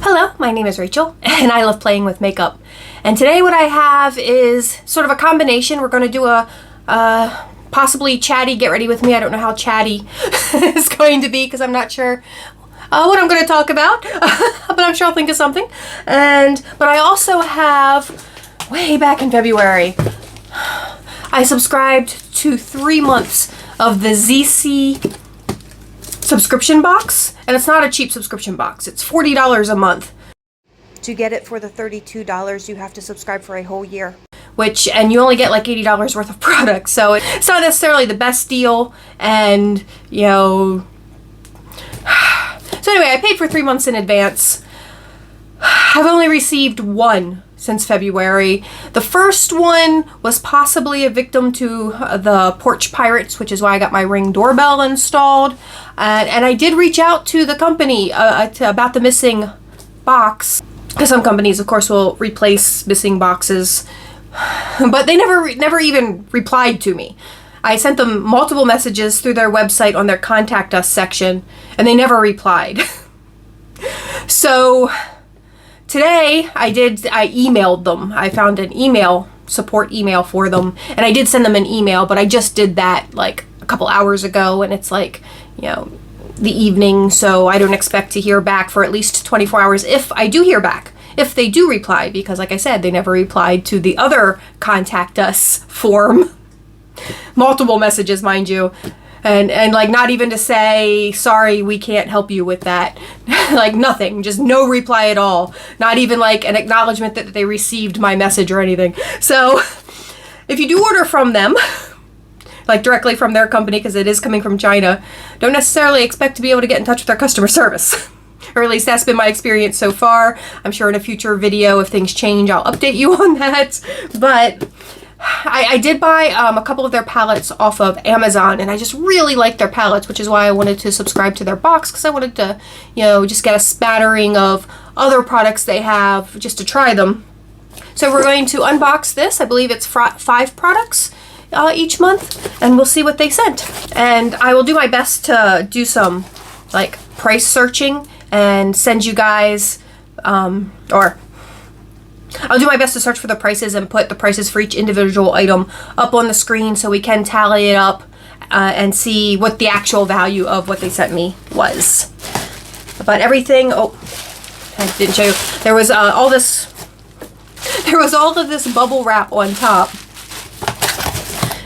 Hello, my name is Rachel, and I love playing with makeup. And today what I have is sort of a combination. We're going to do a possibly chatty get ready with me. I don't know how chatty it's going to be because I'm not sure what I'm going to talk about, but I'm sure I'll think of something. But I also have, way back in February, I subscribed to 3 months of the ZEESEA subscription box, and it's not a cheap subscription box. It's $40 a month. To get it for the $32, you have to subscribe for a whole year, and you only get like $80 worth of products, so it's not necessarily the best deal. And you know, so anyway, I paid for 3 months in advance. I've only received one since February. The first one was possibly a victim to the porch pirates, which is why I got my Ring doorbell installed. And I did reach out to the company about the missing box, because some companies, of course, will replace missing boxes, but they never even replied to me. I sent them multiple messages through their website on their contact us section, and they never replied. So today I emailed them. I found an support email for them, and I did send them an email, but I just did that like a couple hours ago, and it's like, you know, the evening, so I don't expect to hear back for at least 24 hours if I do hear back, if they do reply, because like I said, they never replied to the other contact us form. Multiple messages, mind you, and like not even to say sorry, we can't help you with that. Like nothing, just no reply at all, not even like an acknowledgement that they received my message or anything. So if you do order from them, like directly from their company, because it is coming from China, don't necessarily expect to be able to get in touch with their customer service. Or at least that's been my experience so far. I'm sure in a future video, if things change, I'll update you on that. But I did buy a couple of their palettes off of Amazon, and I just really like their palettes, which is why I wanted to subscribe to their box, because I wanted to, you know, just get a spattering of other products they have just to try them. So we're going to unbox this. I believe it's 5 products each month, and we'll see what they sent. And I will do my best to do some like price searching and send you guys, or I'll do my best to search for the prices and put the prices for each individual item up on the screen so we can tally it up and see what the actual value of what they sent me was. But everything, oh, I didn't show you. There was all of this bubble wrap on top.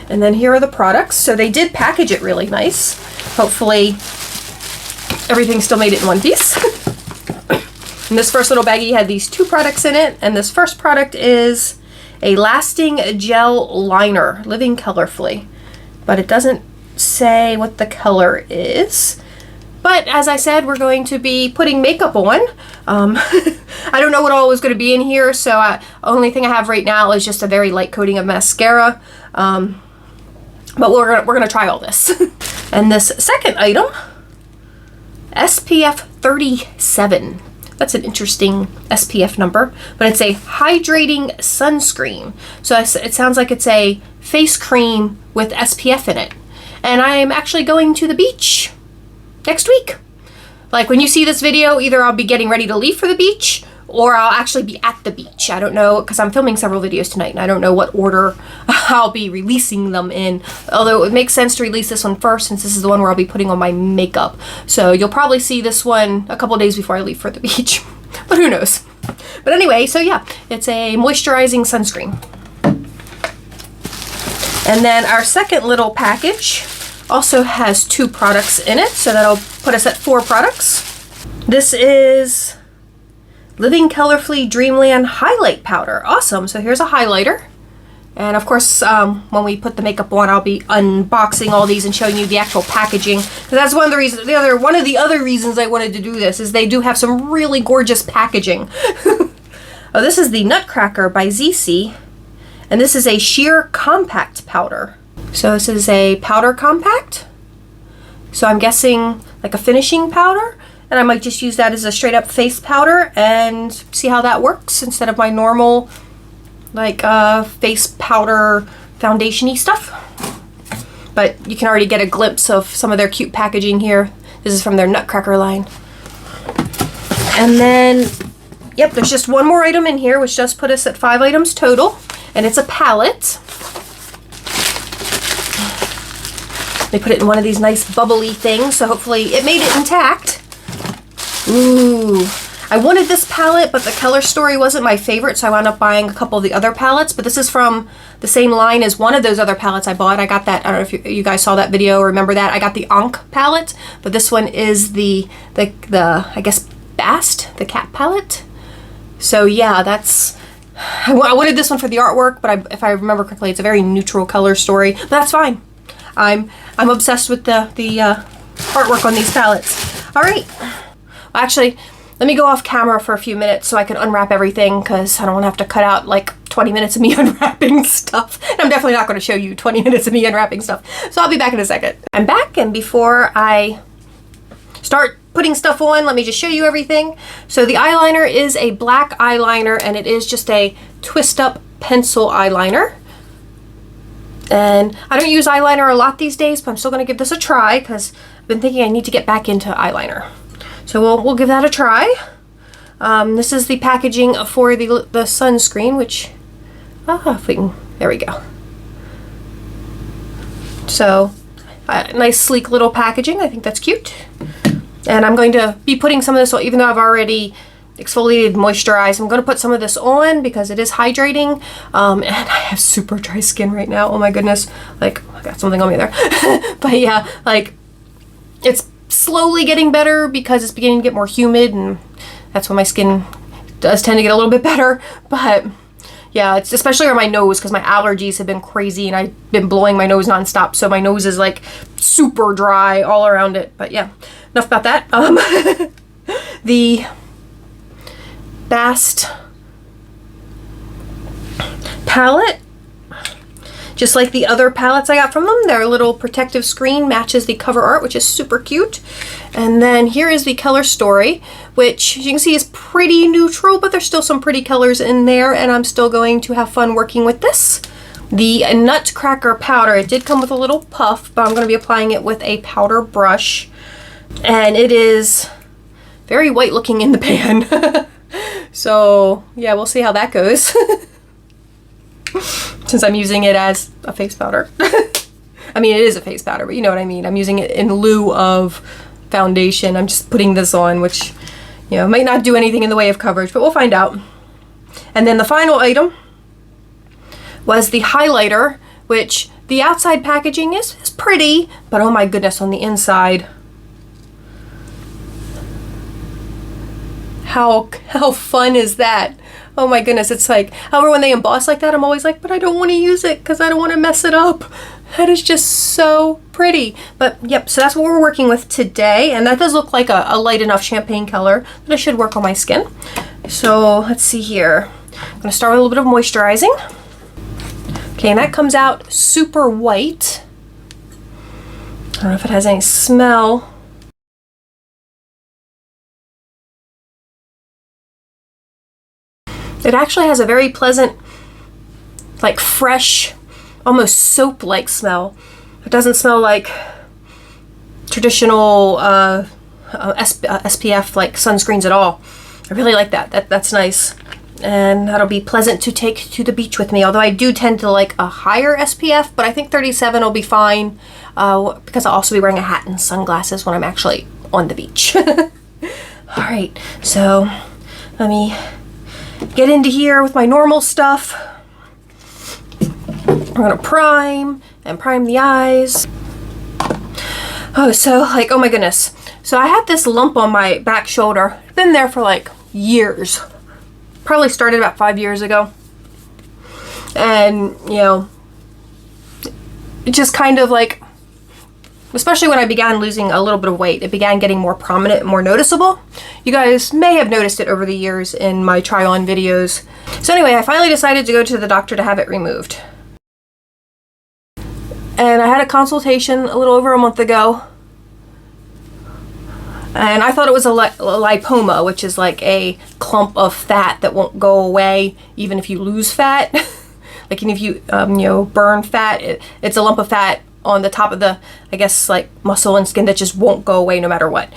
And then here are the products. So they did package it really nice. Hopefully everything still made it in one piece. And this first little baggie had these 2 products in it. And this first product is a lasting gel liner, living colorfully. But it doesn't say what the color is. But as I said, we're going to be putting makeup on. I don't know what all is going to be in here, so only thing I have right now is just a very light coating of mascara. But we're gonna try all this. And this second item, SPF 37. That's an interesting SPF number, but it's a hydrating sunscreen. So it sounds like it's a face cream with SPF in it. And I'm actually going to the beach next week. Like when you see this video, either I'll be getting ready to leave for the beach, or I'll actually be at the beach. I don't know, because I'm filming several videos tonight, and I don't know what order I'll be releasing them in. Although it would make sense to release this one first, since this is the one where I'll be putting on my makeup. So you'll probably see this one a couple days before I leave for the beach. But who knows? But anyway, so yeah, it's a moisturizing sunscreen. And then our second little package also has 2 products in it, so that'll put us at 4 products. This is Living Colorfully Dreamland Highlight Powder. Awesome. So here's a highlighter. And of course, when we put the makeup on, I'll be unboxing all these and showing you the actual packaging. That's one of the reasons. One of the other reasons I wanted to do this is they do have some really gorgeous packaging. Oh, this is the Nutcracker by ZEESEA, and this is a sheer compact powder. So this is a powder compact. So I'm guessing like a finishing powder. And I might just use that as a straight up face powder and see how that works instead of my normal like face powder foundation-y stuff. But you can already get a glimpse of some of their cute packaging here. This is from their Nutcracker line. And then Yep, there's just one more item in here, which does put us at 5 items total, and it's a palette. They put it in one of these nice bubbly things, so hopefully it made it intact. Ooh. I wanted this palette, but the color story wasn't my favorite, so I wound up buying a couple of the other palettes. But this is from the same line as one of those other palettes I bought. I got that, I don't know if you guys saw that video or remember that. I got the Ankh palette, but this one is the I guess, Bast, the cat palette. So yeah, that's... I wanted this one for the artwork, but if I remember correctly, it's a very neutral color story. But that's fine. I'm obsessed with the artwork on these palettes. All right. Actually, let me go off camera for a few minutes so I can unwrap everything, because I don't want to have to cut out like 20 minutes of me unwrapping stuff. And I'm definitely not going to show you 20 minutes of me unwrapping stuff. So I'll be back in a second. I'm back, and before I start putting stuff on, let me just show you everything. So the eyeliner is a black eyeliner, and it is just a twist up pencil eyeliner. And I don't use eyeliner a lot these days, but I'm still going to give this a try because I've been thinking I need to get back into eyeliner. So we'll give that a try. This is the packaging for the sunscreen, which, if we can, there we go. So, nice sleek little packaging. I think that's cute. And I'm going to be putting some of this on, even though I've already exfoliated, moisturized. I'm going to put some of this on because it is hydrating. And I have super dry skin right now. Oh my goodness. Like, I got something on me there. But yeah, like, it's slowly getting better because it's beginning to get more humid, and that's when my skin does tend to get a little bit better. But yeah, it's especially on my nose because my allergies have been crazy and I've been blowing my nose nonstop, so my nose is like super dry all around it. But yeah, enough about that. The Bast palette, just like the other palettes I got from them, their little protective screen matches the cover art, which is super cute. And then here is the color story, which you can see is pretty neutral, but there's still some pretty colors in there, and I'm still going to have fun working with this. The Nutcracker Powder, it did come with a little puff, but I'm going to be applying it with a powder brush. And it is very white looking in the pan. So yeah, we'll see how that goes. Since I'm using it as a face powder. I mean, it is a face powder, but you know what I mean. I'm using it in lieu of foundation. I'm just putting this on, which, you know, might not do anything in the way of coverage, but we'll find out. And then the final item was the highlighter, which the outside packaging is pretty, but oh my goodness, on the inside, how fun is that? Oh my goodness, it's like, however, when they emboss like that, I'm always like, but I don't want to use it because I don't want to mess it up. That is just so pretty. But yep, so that's what we're working with today. And that does look like a light enough champagne color that it should work on my skin. So let's see here. I'm going to start with a little bit of moisturizing. Okay, and that comes out super white. I don't know if it has any smell. It actually has a very pleasant, like fresh, almost soap-like smell. It doesn't smell like traditional SPF like sunscreens at all. I really like that. That's nice. And that'll be pleasant to take to the beach with me. Although I do tend to like a higher SPF, but I think 37 will be fine because I'll also be wearing a hat and sunglasses when I'm actually on the beach. All right, so let me get into here with my normal stuff. I'm gonna prime and prime the eyes. Oh, so like, oh my goodness. So I had this lump on my back shoulder. It's been there for like years. Probably started about 5 years ago. And, you know, it just kind of like, especially when I began losing a little bit of weight, it began getting more prominent and more noticeable. You guys may have noticed it over the years in my try-on videos. So anyway, I finally decided to go to the doctor to have it removed. And I had a consultation a little over a month ago. And I thought it was a lipoma, which is like a clump of fat that won't go away even if you lose fat. Like if you, you know, burn fat, it's a lump of fat on the top of the, I guess, like muscle and skin that just won't go away no matter what.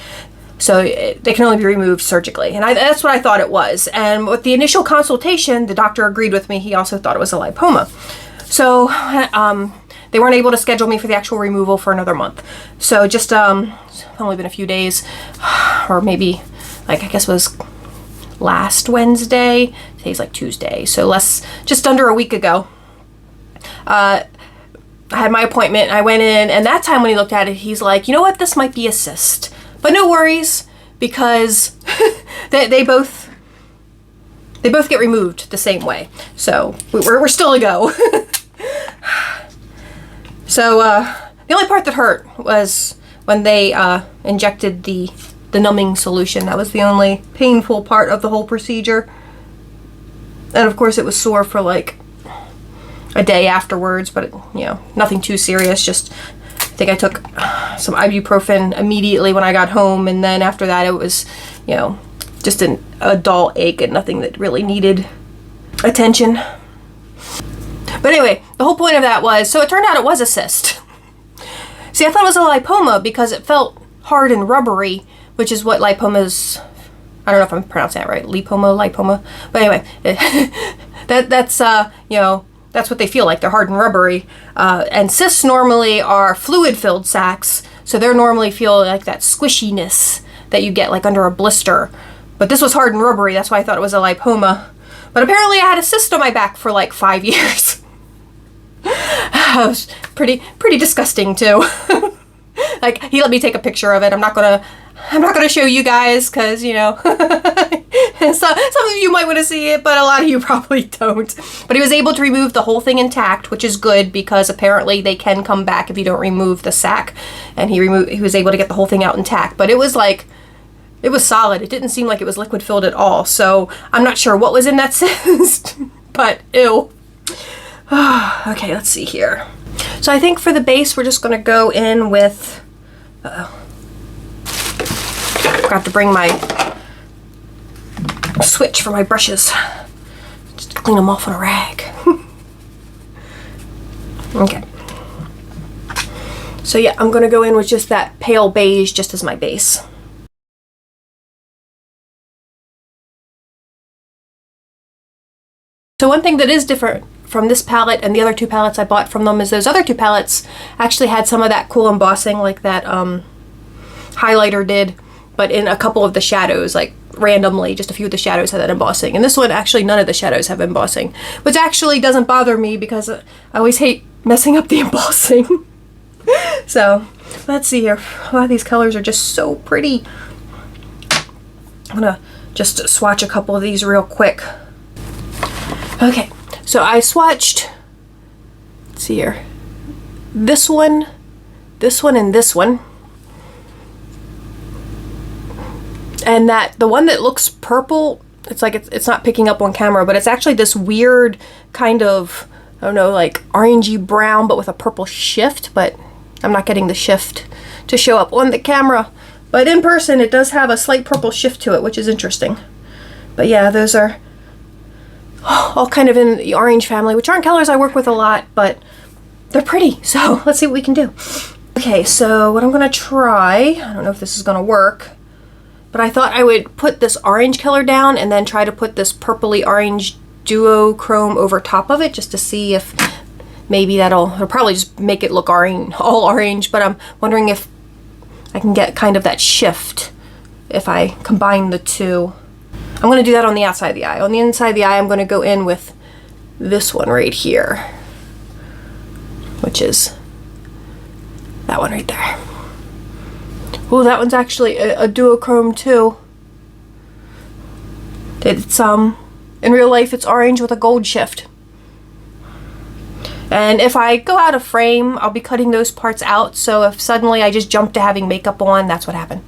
So they can only be removed surgically. And that's what I thought it was. And with the initial consultation, the doctor agreed with me. He also thought it was a lipoma. So they weren't able to schedule me for the actual removal for another month. So just it's only been a few days, or maybe like I guess it was last Wednesday. Today's like Tuesday, so just under a week ago. I had my appointment. I went in, and that time when he looked at it, he's like, you know what, this might be a cyst, but no worries, because they both get removed the same way. So we're still a go. So the only part that hurt was when they injected the numbing solution. That was the only painful part of the whole procedure. And of course it was sore for like a day afterwards, but you know, nothing too serious. Just I think I took some ibuprofen immediately when I got home, and then after that it was, you know, just a dull ache and nothing that really needed attention. But anyway, the whole point of that was, so it turned out it was a cyst. See, I thought it was a lipoma because it felt hard and rubbery, which is what lipomas, I don't know if I'm pronouncing that right, lipoma. But anyway, that's you know, that's what they feel like. They're hard and rubbery. And cysts normally are fluid-filled sacs, so they're normally feel like that squishiness that you get like under a blister. But this was hard and rubbery, that's why I thought it was a lipoma. But apparently I had a cyst on my back for like 5 years. It was pretty disgusting too. Like, he let me take a picture of it. I'm not gonna show you guys, because, you know, some of you might want to see it, but a lot of you probably don't. But he was able to remove the whole thing intact, which is good, because apparently they can come back if you don't remove the sac. And he was able to get the whole thing out intact. But it was like, it was solid. It didn't seem like it was liquid filled at all. So I'm not sure what was in that cyst, but ew. Okay, let's see here. So I think for the base, we're just going to go in with, forgot to bring my switch for my brushes. Just clean them off on a rag. Okay. So yeah, I'm going to go in with just that pale beige just as my base. So one thing that is different from this palette and the other two palettes I bought from them is those other two palettes actually had some of that cool embossing like that highlighter did, but in a couple of the shadows, like randomly, just a few of the shadows had that embossing. And this one, actually none of the shadows have embossing, which actually doesn't bother me because I always hate messing up the embossing. So let's see here. A lot of these colors are just so pretty. I'm gonna just swatch a couple of these real quick. Okay, so I swatched, let's see here, this one, and this one. And the one that looks purple, it's like it's not picking up on camera, but it's actually this weird kind of, I don't know, like orangey brown, but with a purple shift, but I'm not getting the shift to show up on the camera. But in person, it does have a slight purple shift to it, which is interesting. But yeah, those are all kind of in the orange family, which aren't colors I work with a lot, but they're pretty. So let's see what we can do. Okay, so what I'm gonna try, I don't know if this is gonna work, but I thought I would put this orange color down and then try to put this purpley orange duochrome over top of it just to see if maybe it'll probably just make it look all orange, but I'm wondering if I can get kind of that shift if I combine the two. I'm going to do that on the outside of the eye. On the inside of the eye, I'm going to go in with this one right here, which is that one right there. Oh, that one's actually a duochrome too. It's in real life it's orange with a gold shift. And if I go out of frame, I'll be cutting those parts out, so if suddenly I just jump to having makeup on, that's what happened.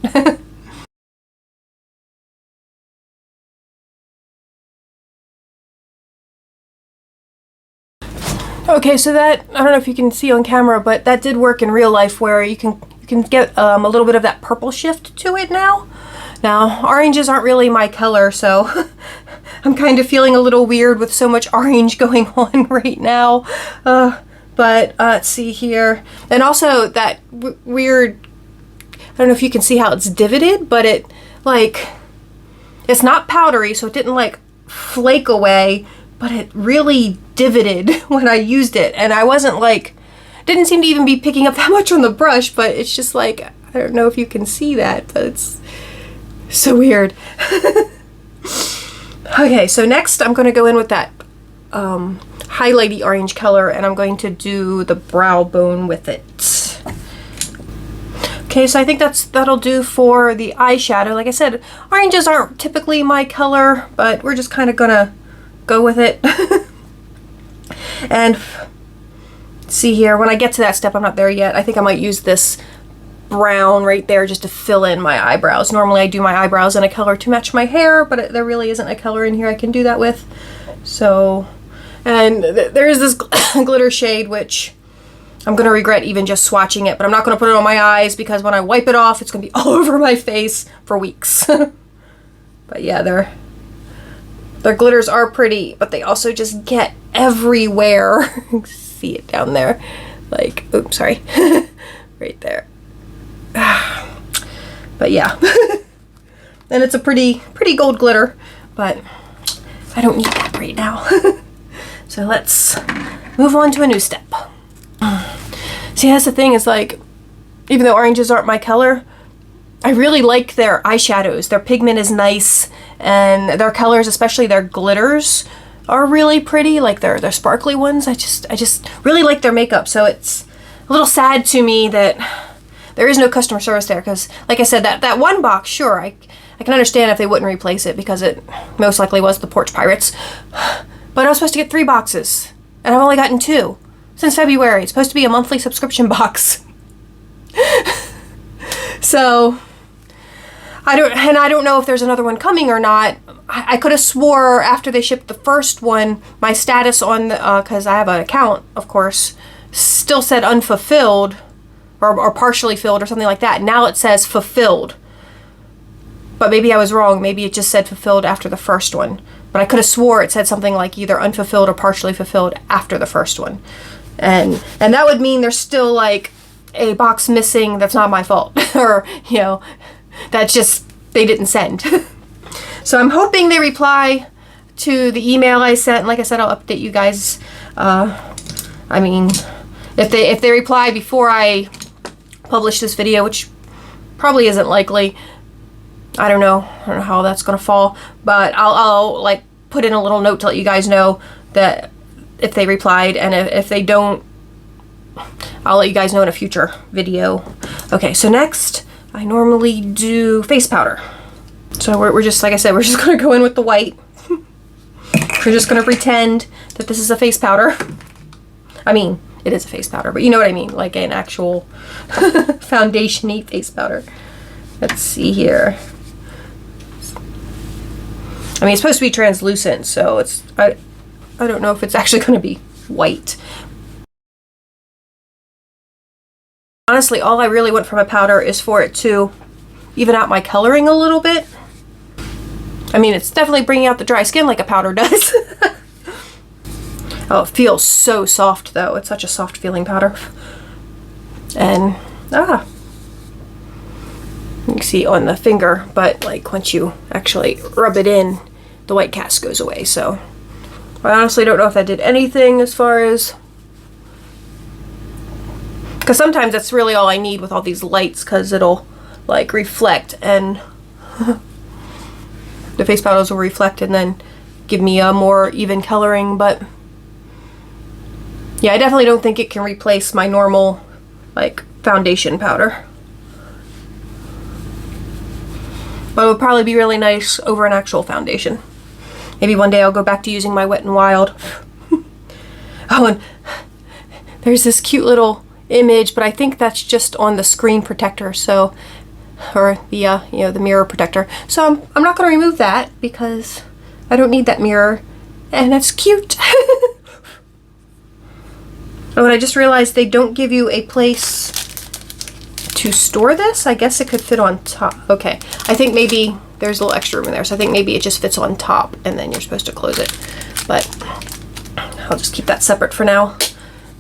Okay, so that, I don't know if you can see on camera, but that did work in real life where you can get a little bit of that purple shift to it now. Now, oranges aren't really my color, so I'm kind of feeling a little weird with so much orange going on right now. But let's see here. And also that weird, don't know if you can see how it's divoted, but it, like, it's not powdery, so it didn't, like, flake away, but it really divoted when I used it. And I wasn't, like, didn't seem to even be picking up that much on the brush, but it's just, like, I don't know if you can see that, but it's so weird. Okay, so next I'm going to go in with that highlighty orange color, and I'm going to do the brow bone with it. Okay, so I think that'll do for the eyeshadow. Like I said, oranges aren't typically my color, but we're just kind of gonna go with it. And see here, when I get to that step, I'm not there yet. I think I might use this brown right there just to fill in my eyebrows. Normally I do my eyebrows in a color to match my hair, but there really isn't a color in here I can do that with. So, and there is this glitter shade, which I'm going to regret even just swatching it, but I'm not going to put it on my eyes because when I wipe it off, it's going to be all over my face for weeks. But yeah, their glitters are pretty, but they also just get everywhere. See it down there. Like, oops, sorry. Right there. But yeah. And it's a pretty gold glitter, but I don't need that right now. So let's move on to a new step. See, that's the thing, is like, even though oranges aren't my color, I really like their eyeshadows. Their pigment is nice, and their colors, especially their glitters, are really pretty. Like their sparkly ones. I just really like their makeup. So it's a little sad to me that there is no customer service there, because like I said, that one box, sure, I can understand if they wouldn't replace it because it most likely was the Porch Pirates. But I was supposed to get 3 boxes, and I've only gotten 2. Since February. It's supposed to be a monthly subscription box. So I don't know if there's another one coming or not. I could have swore after they shipped the first one, my status on the because I have an account, of course, still said unfulfilled or partially filled or something like that. Now it says fulfilled. But maybe I was wrong. Maybe it just said fulfilled after the first one. But I could have swore it said something like either unfulfilled or partially fulfilled after the first one. And that would mean there's still like a box missing that's not my fault. Or, you know, that's just they didn't send. So I'm hoping they reply to the email I sent. Like I said, I'll update you guys. I mean, if they reply before I publish this video, which probably isn't likely, I don't know how that's gonna fall, but I'll like put in a little note to let you guys know that if they replied, and if they don't, I'll let you guys know in a future video. Okay, so next I normally do face powder. So we're just, like I said, we're just gonna go in with the white. We're just gonna pretend that this is a face powder. I mean, it is a face powder, but you know what I mean, like an actual foundation-y face powder. Let's see here. I mean, it's supposed to be translucent, so it's, I don't know if it's actually going to be white. Honestly, all I really want from a powder is for it to even out my coloring a little bit. I mean, it's definitely bringing out the dry skin like a powder does. Oh, it feels so soft, though. It's such a soft feeling powder. And, you can see on the finger, but like once you actually rub it in, the white cast goes away. So I honestly don't know if that did anything as far as, because sometimes that's really all I need with all these lights, because it'll like reflect, and the face powders will reflect and then give me a more even coloring. But yeah, I definitely don't think it can replace my normal like foundation powder. But it would probably be really nice over an actual foundation. Maybe one day I'll go back to using my Wet n Wild. Oh, and there's this cute little image, but I think that's just on the screen protector, so, or the you know, the mirror protector. So I'm not going to remove that because I don't need that mirror, and that's cute. Oh, and I just realized they don't give you a place to store this. I guess it could fit on top. Okay, I think maybe there's a little extra room in there, so I think maybe it just fits on top and then you're supposed to close it. But I'll just keep that separate for now.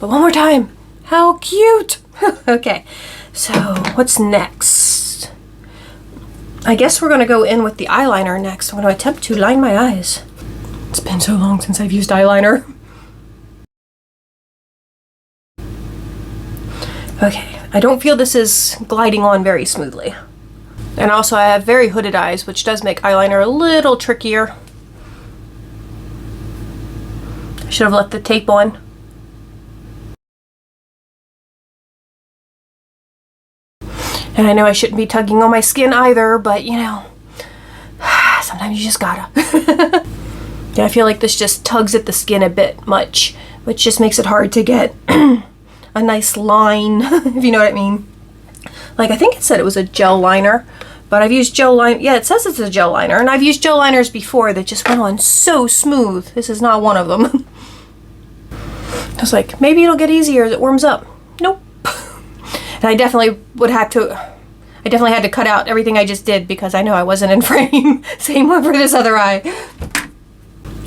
But one more time, how cute. Okay, so what's next? I guess we're gonna go in with the eyeliner next. I'm gonna attempt to line my eyes. It's been so long since I've used eyeliner. Okay, I don't feel this is gliding on very smoothly. And also I have very hooded eyes, which does make eyeliner a little trickier. I should have left the tape on. And I know I shouldn't be tugging on my skin either, but you know, sometimes you just gotta. Yeah, I feel like this just tugs at the skin a bit much, which just makes it hard to get a nice line, if you know what I mean. Like, I think it said it was a gel liner, but I've used gel liner. Yeah, it says it's a gel liner, and I've used gel liners before that just went on so smooth. This is not one of them. I was like, maybe it'll get easier as it warms up. Nope. And I definitely had to cut out everything I just did because I know I wasn't in frame. Same one for this other eye.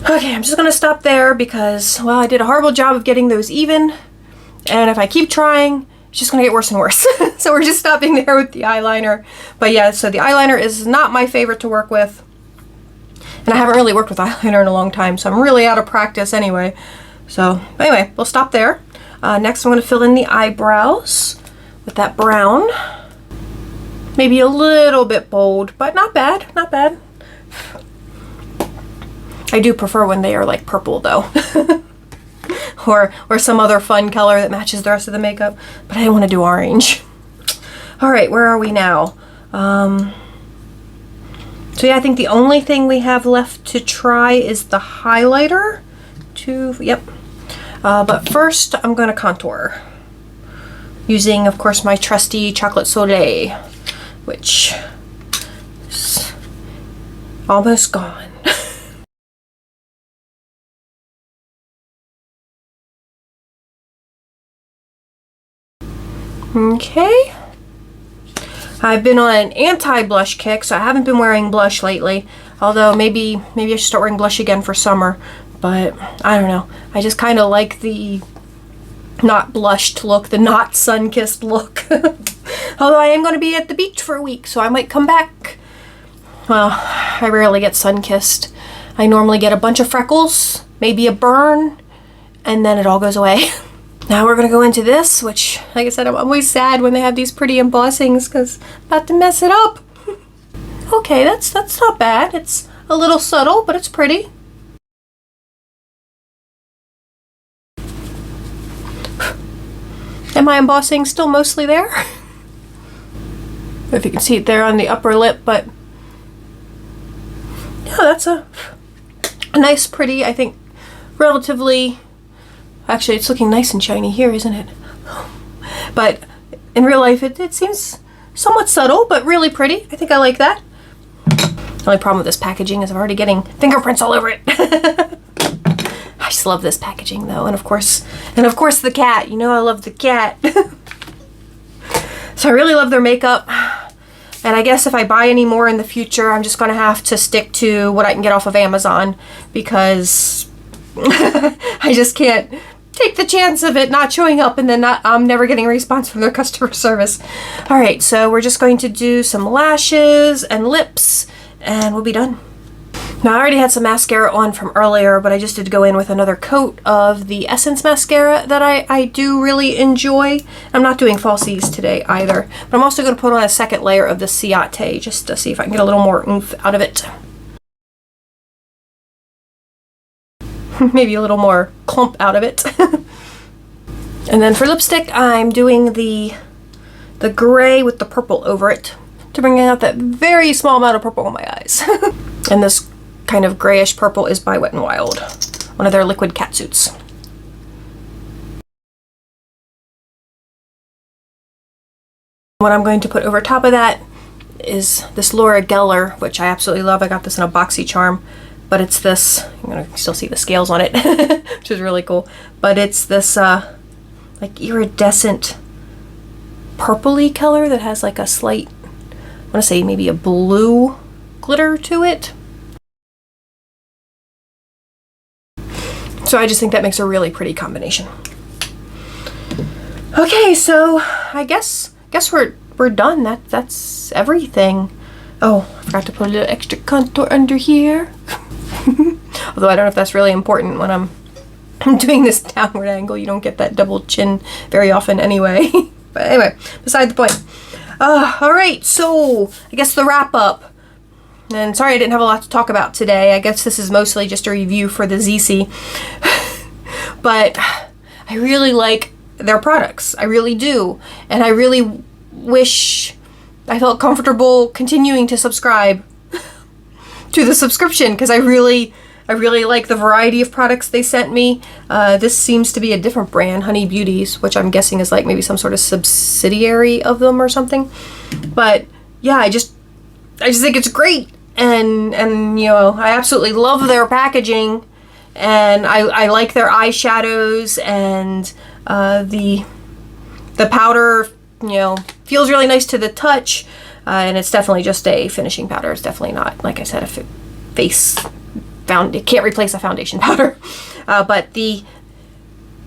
Okay, I'm just gonna stop there because, well, I did a horrible job of getting those even. And if I keep trying, it's just gonna get worse and worse. So we're just stopping there with the eyeliner. But yeah, so the eyeliner is not my favorite to work with. And I haven't really worked with eyeliner in a long time, so I'm really out of practice anyway. So anyway, we'll stop there. Next I'm gonna fill in the eyebrows with that brown. Maybe a little bit bold, but not bad, not bad. I do prefer when they are like purple though. or some other fun color that matches the rest of the makeup, but I don't want to do orange. All right, where are we now? So yeah, I think the only thing we have left to try is the highlighter. Yep. But first I'm going to contour using, of course, my trusty Chocolate Soleil, which is almost gone. Okay. I've been on an anti-blush kick, so I haven't been wearing blush lately. Although maybe I should start wearing blush again for summer. But I don't know. I just kind of like the not blushed look, the not sun-kissed look. Although I am going to be at the beach for a week, so I might come back. Well, I rarely get sun-kissed. I normally get a bunch of freckles, maybe a burn, and then it all goes away. Now we're going to go into this, which, like I said, I'm always sad when they have these pretty embossings because I'm about to mess it up. Okay, that's not bad. It's a little subtle, but it's pretty. And my embossing still mostly there. If you can see it there on the upper lip, but yeah, that's a nice, pretty, I think, relatively. Actually, it's looking nice and shiny here, isn't it? But in real life, it seems somewhat subtle, but really pretty. I think I like that. The only problem with this packaging is I'm already getting fingerprints all over it. I just love this packaging, though, and of course the cat. You know I love the cat. So I really love their makeup, and I guess if I buy any more in the future, I'm just going to have to stick to what I can get off of Amazon because I just can't take the chance of it not showing up and then I'm never getting a response from their customer service. All right, so we're just going to do some lashes and lips and we'll be done. Now I already had some mascara on from earlier, but I just did go in with another coat of the Essence mascara that I do really enjoy. I'm not doing falsies today either, but I'm also going to put on a second layer of the Ciate just to see if I can get a little more oomph out of it. Maybe a little more clump out of it. And then for lipstick, I'm doing the gray with the purple over it to bring out that very small amount of purple on my eyes. And this kind of grayish purple is by Wet n Wild, one of their liquid catsuits. What I'm going to put over top of that is this Laura Geller, which I absolutely love. I got this in a boxy charm. But it's this, you're gonna still see the scales on it, which is really cool. But it's this like iridescent purpley color that has like a slight, I want to say maybe a blue glitter to it. So I just think that makes a really pretty combination. Okay, so I guess we're done. That's everything. Oh, I forgot to put a little extra contour under here. Although I don't know if that's really important when I'm doing this downward angle. You don't get that double chin very often anyway. But anyway, beside the point. Alright, so I guess the wrap up. And sorry I didn't have a lot to talk about today. I guess this is mostly just a review for the ZEESEA. But I really like their products. I really do. And I really wish I felt comfortable continuing to subscribe to the subscription, because I really like the variety of products they sent me. This seems to be a different brand, Honey Beauties, which I'm guessing is like maybe some sort of subsidiary of them or something. But yeah, I just think it's great. And you know, I absolutely love their packaging, and I like their eyeshadows, and the powder, you know, feels really nice to the touch, and it's definitely just a finishing powder. It's definitely not, like I said, a it can't replace a foundation powder. But the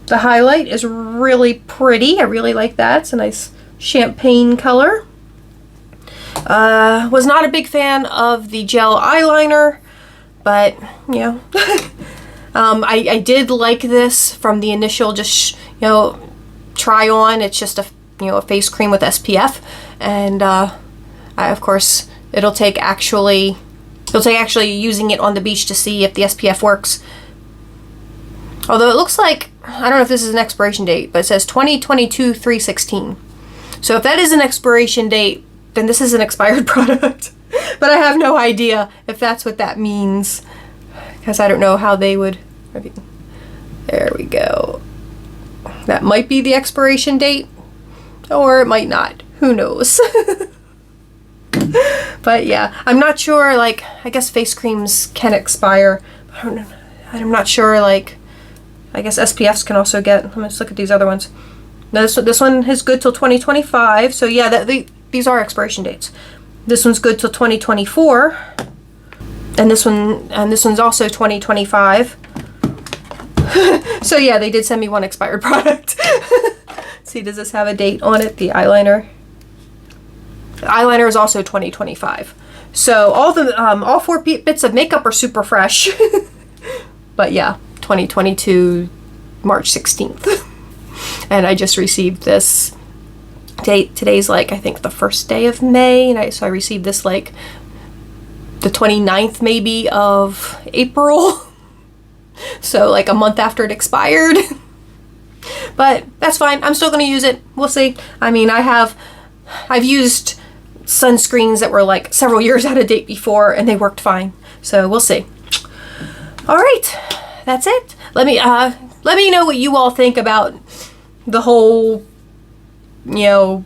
highlight is really pretty. I really like that. It's a nice champagne color. Was not a big fan of the gel eyeliner, but you know, I did like this from the initial just try on. It's just a face cream with SPF, and of course it'll take actually using it on the beach to see if the SPF works. Although it looks like, I don't know if this is an expiration date, but it says 2022-3/16. So if that is an expiration date, then this is an expired product. But I have no idea if that's what that means, because I don't know how they would. There we go. That might be the expiration date, or it might not. Who knows? But yeah, I'm not sure, like, I guess face creams can expire. I don't know. I'm not sure, like, I guess SPFs can also get. Let me just look at these other ones. Now this one is good till 2025. So yeah, these are expiration dates. This one's good till 2024. And this one's also 2025. So yeah, they did send me one expired product. Let's see, does this have a date on it? The eyeliner. The eyeliner is also 2025. So all four bits of makeup are super fresh. But yeah, 2022 March 16th. And I just received this date. Today's like, I think the first day of May, and so I received this like the 29th maybe of April. So like a month after it expired. But that's fine. I'm still going to use it. We'll see. I mean, I've used sunscreens that were like several years out of date before, and they worked fine. So we'll see. All right, that's it. Let me know what you all think about the whole, I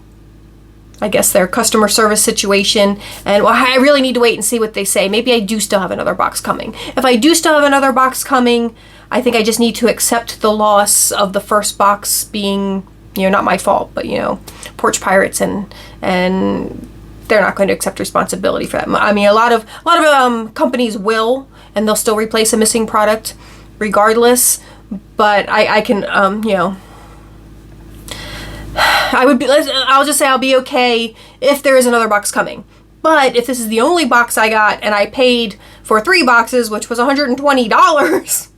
guess their customer service situation. And I really need to wait and see what they say. Maybe I do still have another box coming. If I do still have another box coming, I think I just need to accept the loss of the first box being, not my fault, but, Porch Pirates, and they're not going to accept responsibility for that. I mean, a lot of companies will, and they'll still replace a missing product regardless. But I can, I'll just say I'll be okay if there is another box coming. But if this is the only box I got and I paid for 3 boxes, which was $120,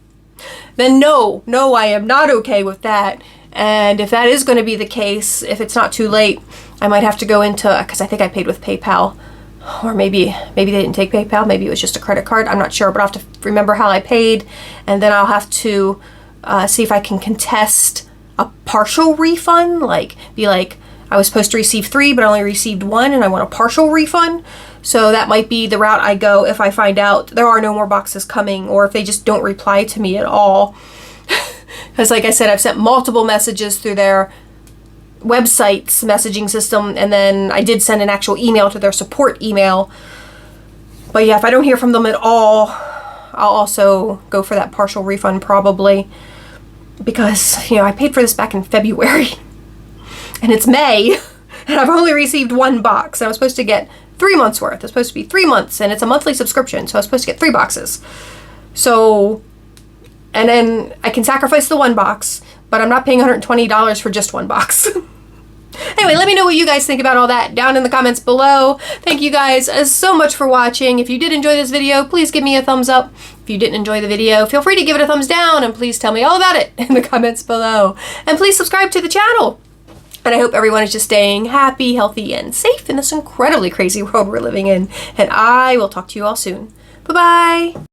then no, I am not okay with that. And if that is going to be the case, if it's not too late, I might have to go into, because I think I paid with PayPal, or maybe they didn't take PayPal, maybe it was just a credit card, I'm not sure, but I'll have to remember how I paid, and then I'll have to see if I can contest a partial refund, be like, I was supposed to receive 3, but I only received 1, and I want a partial refund. So that might be the route I go if I find out there are no more boxes coming, or if they just don't reply to me at all. Because like I said, I've sent multiple messages through their website's messaging system, and then I did send an actual email to their support email. But yeah, if I don't hear from them at all, I'll also go for that partial refund probably. Because, I paid for this back in February. And it's May, and I've only received 1 box. And I was supposed to get 3 months worth. It's supposed to be 3 months, and it's a monthly subscription, so I was supposed to get 3 boxes. So, and then I can sacrifice the 1 box, but I'm not paying $120 for just 1 box. Anyway, let me know what you guys think about all that down in the comments below. Thank you guys so much for watching. If you did enjoy this video, please give me a thumbs up. If you didn't enjoy the video, feel free to give it a thumbs down, and please tell me all about it in the comments below. And please subscribe to the channel. And I hope everyone is just staying happy, healthy, and safe in this incredibly crazy world we're living in. And I will talk to you all soon. Bye-bye.